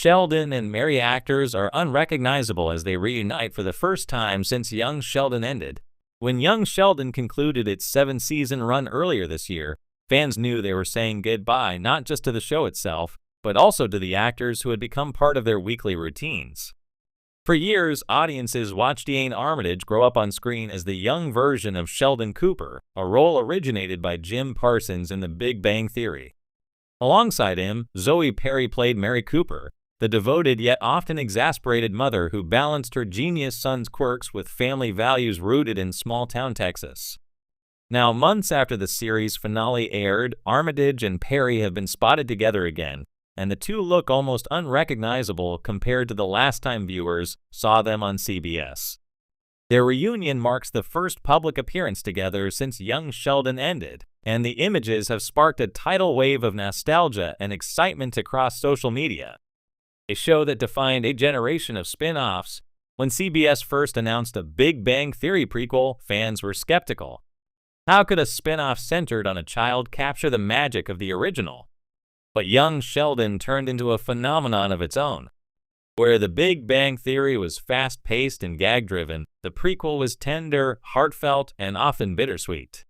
Sheldon and Mary actors are unrecognizable as they reunite for the first time since Young Sheldon ended. When Young Sheldon concluded its 7-season run earlier this year, fans knew they were saying goodbye not just to the show itself, but also to the actors who had become part of their weekly routines. For years, audiences watched Ian Armitage grow up on screen as the young version of Sheldon Cooper, a role originated by Jim Parsons in The Big Bang Theory. Alongside him, Zoe Perry played Mary Cooper, the devoted yet often exasperated mother who balanced her genius son's quirks with family values rooted in small-town Texas. Now, months after the series finale aired, Armitage and Perry have been spotted together again, and the two look almost unrecognizable compared to the last time viewers saw them on CBS. Their reunion marks the first public appearance together since Young Sheldon ended, and the images have sparked a tidal wave of nostalgia and excitement across social media. A show that defined a generation of spin-offs. When CBS first announced a Big Bang Theory prequel, fans were skeptical. How could a spin-off centered on a child capture the magic of the original? But Young Sheldon turned into a phenomenon of its own. Where The Big Bang Theory was fast-paced and gag-driven, the prequel was tender, heartfelt, and often bittersweet.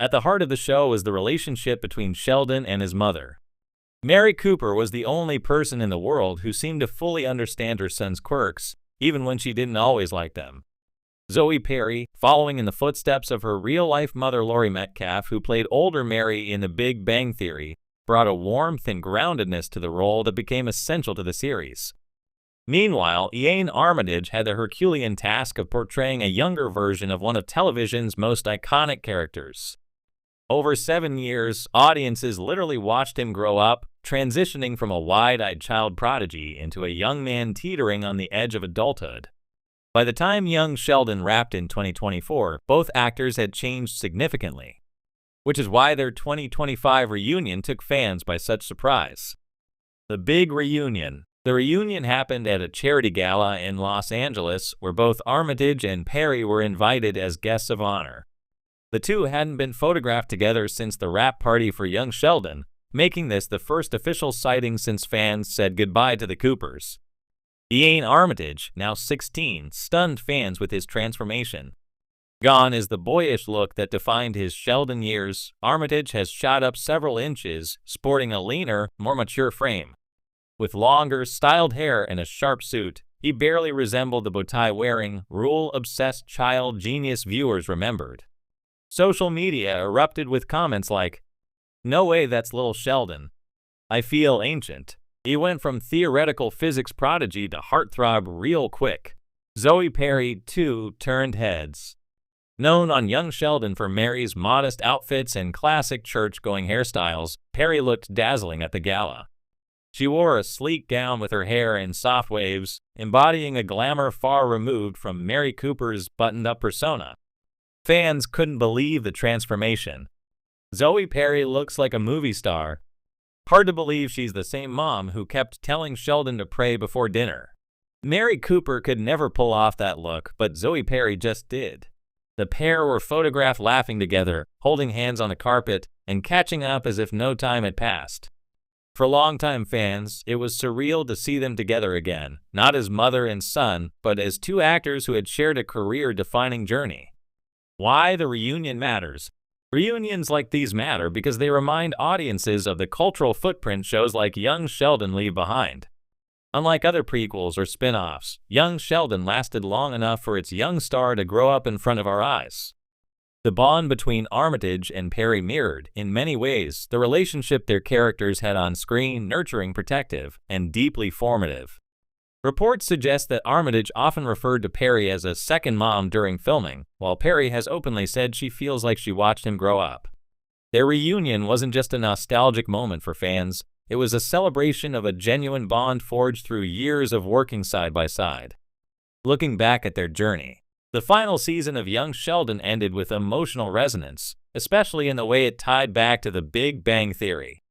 At the heart of the show was the relationship between Sheldon and his mother. Mary Cooper was the only person in the world who seemed to fully understand her son's quirks, even when she didn't always like them. Zoe Perry, following in the footsteps of her real-life mother Laurie Metcalf, who played older Mary in The Big Bang Theory, brought a warmth and groundedness to the role that became essential to the series. Meanwhile, Ian Armitage had the Herculean task of portraying a younger version of one of television's most iconic characters. Over 7 years, audiences literally watched him grow up, transitioning from a wide-eyed child prodigy into a young man teetering on the edge of adulthood. By the time Young Sheldon wrapped in 2024, both actors had changed significantly, which is why their 2025 reunion took fans by such surprise. The Big Reunion. The reunion happened at a charity gala in Los Angeles where both Armitage and Perry were invited as guests of honor. The two hadn't been photographed together since the wrap party for Young Sheldon, making this the first official sighting since fans said goodbye to the Coopers. Ian Armitage, now 16, stunned fans with his transformation. Gone is the boyish look that defined his Sheldon years. Armitage has shot up several inches, sporting a leaner, more mature frame. With longer, styled hair and a sharp suit, he barely resembled the bow-tie-wearing, rule-obsessed child genius viewers remembered. Social media erupted with comments like, "No way that's little Sheldon. I feel ancient." He went from theoretical physics prodigy to heartthrob real quick. Zoe Perry, too, turned heads. Known on Young Sheldon for Mary's modest outfits and classic church-going hairstyles, Perry looked dazzling at the gala. She wore a sleek gown with her hair in soft waves, embodying a glamour far removed from Mary Cooper's buttoned-up persona. Fans couldn't believe the transformation. Zoe Perry looks like a movie star. Hard to believe she's the same mom who kept telling Sheldon to pray before dinner. Mary Cooper could never pull off that look, but Zoe Perry just did. The pair were photographed laughing together, holding hands on the carpet, and catching up as if no time had passed. For longtime fans, it was surreal to see them together again, not as mother and son, but as two actors who had shared a career-defining journey. Why the reunion matters. Reunions like these matter because they remind audiences of the cultural footprint shows like Young Sheldon leave behind. Unlike other prequels or spin-offs, Young Sheldon lasted long enough for its young star to grow up in front of our eyes. The bond between Armitage and Perry mirrored, in many ways, the relationship their characters had on screen, nurturing, protective, and deeply formative. Reports suggest that Armitage often referred to Perry as a second mom during filming, while Perry has openly said she feels like she watched him grow up. Their reunion wasn't just a nostalgic moment for fans, it was a celebration of a genuine bond forged through years of working side by side. Looking back at their journey, the final season of Young Sheldon ended with emotional resonance, especially in the way it tied back to the Big Bang Theory.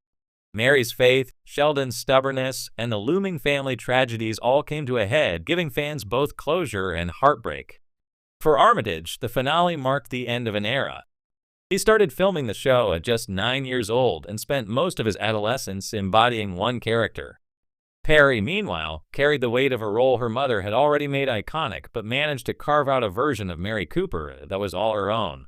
Mary's faith, Sheldon's stubbornness, and the looming family tragedies all came to a head, giving fans both closure and heartbreak. For Armitage, the finale marked the end of an era. He started filming the show at just 9 years old and spent most of his adolescence embodying one character. Perry, meanwhile, carried the weight of a role her mother had already made iconic but managed to carve out a version of Mary Cooper that was all her own.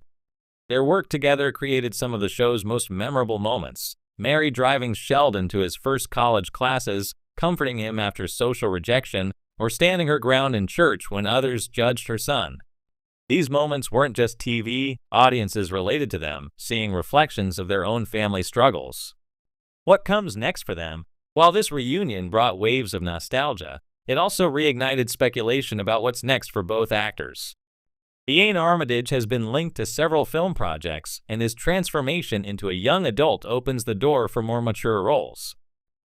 Their work together created some of the show's most memorable moments, Mary driving Sheldon to his first college classes, comforting him after social rejection, or standing her ground in church when others judged her son. These moments weren't just TV, audiences related to them, seeing reflections of their own family struggles. What comes next for them? While this reunion brought waves of nostalgia, it also reignited speculation about what's next for both actors. Ian Armitage has been linked to several film projects, and his transformation into a young adult opens the door for more mature roles.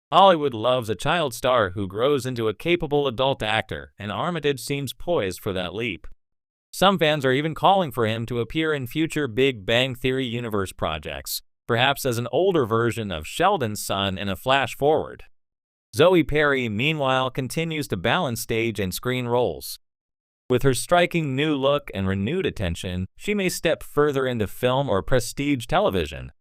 Hollywood loves a child star who grows into a capable adult actor, and Armitage seems poised for that leap. Some fans are even calling for him to appear in future Big Bang Theory universe projects, perhaps as an older version of Sheldon's son in a flash forward. Zoe Perry, meanwhile, continues to balance stage and screen roles. With her striking new look and renewed attention, she may step further into film or prestige television.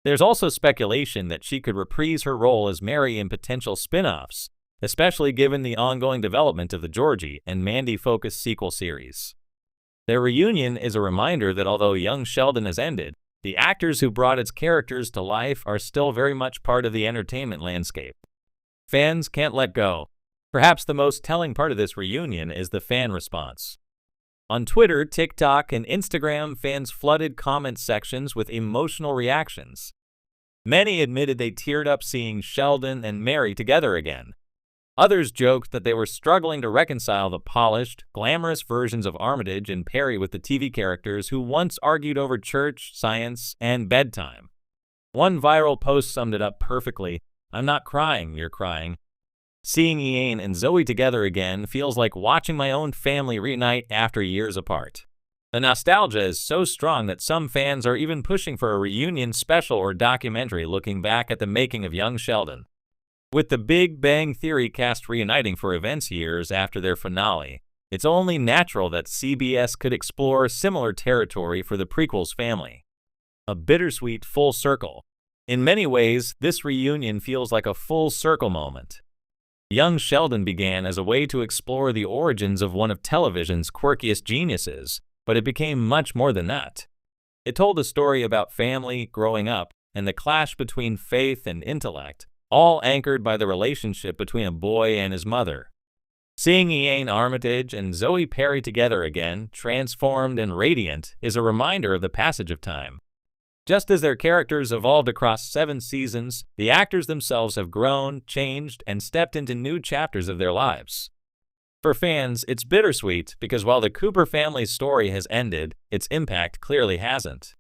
There's also speculation that she could reprise her role as Mary in potential spin-offs, especially given the ongoing development of the Georgie and Mandy-focused sequel series. Their reunion is a reminder that although young Sheldon has ended, the actors who brought its characters to life are still very much part of the entertainment landscape. Fans can't let go. Perhaps the most telling part of this reunion is the fan response. On Twitter, TikTok, and Instagram, fans flooded comment sections with emotional reactions. Many admitted they teared up seeing Sheldon and Mary together again. Others joked that they were struggling to reconcile the polished, glamorous versions of Armitage and Perry with the TV characters who once argued over church, science, and bedtime. One viral post summed it up perfectly: "I'm not crying, you're crying." Seeing Ian and Zoe together again feels like watching my own family reunite after years apart. The nostalgia is so strong that some fans are even pushing for a reunion special or documentary looking back at the making of young Sheldon. With the Big Bang Theory cast reuniting for events years after their finale, it's only natural that CBS could explore similar territory for the prequel's family. A bittersweet full circle. In many ways, this reunion feels like a full circle moment. Young Sheldon began as a way to explore the origins of one of television's quirkiest geniuses, but it became much more than that. It told a story about family, growing up, and the clash between faith and intellect, all anchored by the relationship between a boy and his mother. Seeing Ian Armitage and Zoe Perry together again, transformed and radiant, is a reminder of the passage of time. Just as their characters evolved across 7 seasons, the actors themselves have grown, changed, and stepped into new chapters of their lives. For fans, it's bittersweet because while the Cooper family's story has ended, its impact clearly hasn't.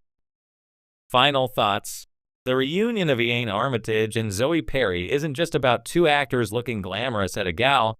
Final thoughts. The reunion of Ian Armitage and Zoe Perry isn't just about two actors looking glamorous at a gal,